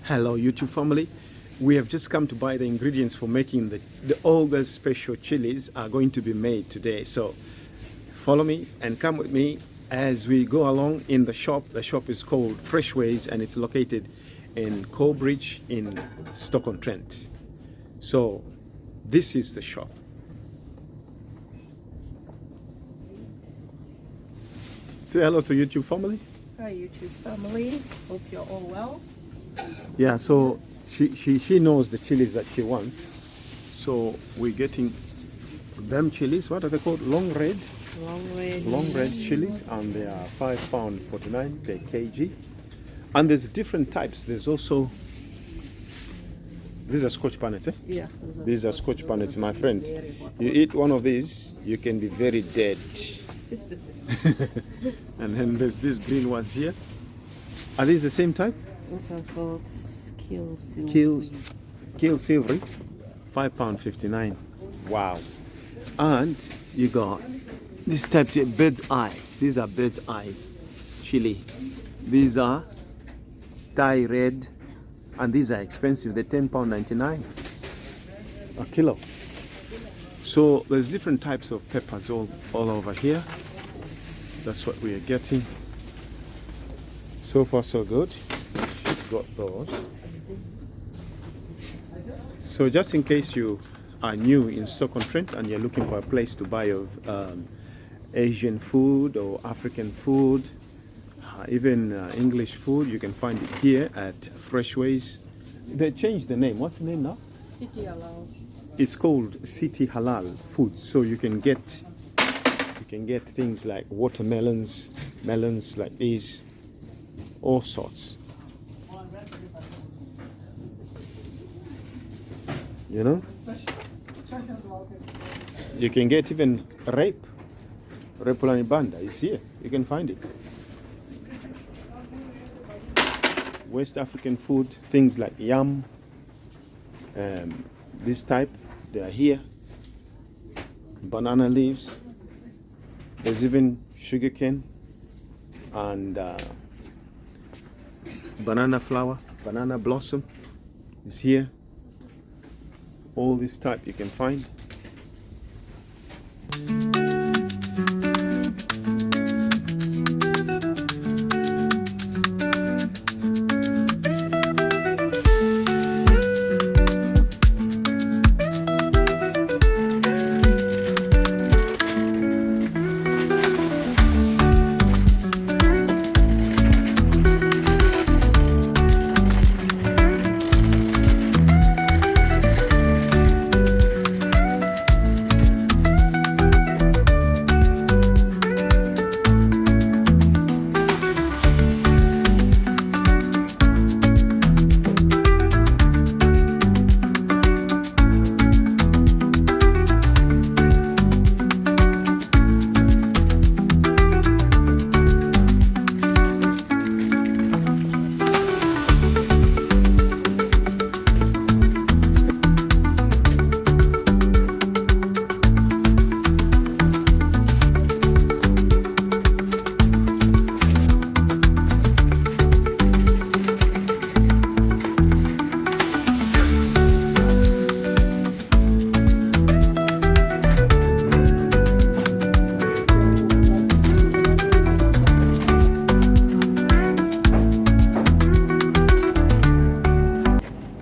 Hello YouTube family, we have just come to buy the ingredients for making the Olgas special chilies are going to be made today. So follow me and come with me as we go along in the shop. The shop is called Freshways and it's located in Corbridge in Stoke-on-Trent. So this is the shop. Say hello to YouTube family. Hi YouTube family, hope you're all well. Yeah, so she knows the chilies that she wants. So we're getting them chilies. What are they called? Long red chilies, and they are £5.49 per kg. And there's different types. There's also, these are Scotch bonnets, eh? Yeah. These are Scotch bonnets, my friend. You eat one of these, you can be very dead. And then there's these green ones here. Are these the same type? Those are called Kill Silvery. Kill Silvery, £5.59. Wow. And you got this type here, bird's eye. These are bird's eye chili. These are Thai red, and these are expensive. They're £10.99 a kilo. So there's different types of peppers all over here. That's what we are getting. So far so good. Got those. So just in case you are new in Stoke-on-Trent and you're looking for a place to buy of Asian food or African food, even English food, you can find it here at Freshways. They changed the name. What's the name now? City Halal. It's called City Halal Foods. So you can get things like watermelons, melons like these, all sorts. You know, you can get even Repulani Banda is here. You can find it. West African food, things like yam, this type, they are here. Banana leaves. There's even sugarcane and banana flower, banana blossom is here. All this type you can find.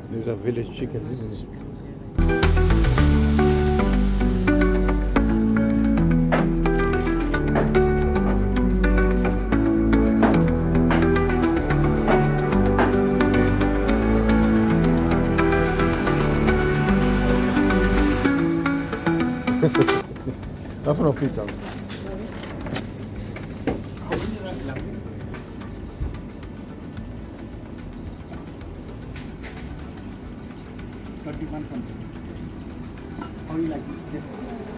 These are village chickens, isn't it? That's not pizza. How you like this?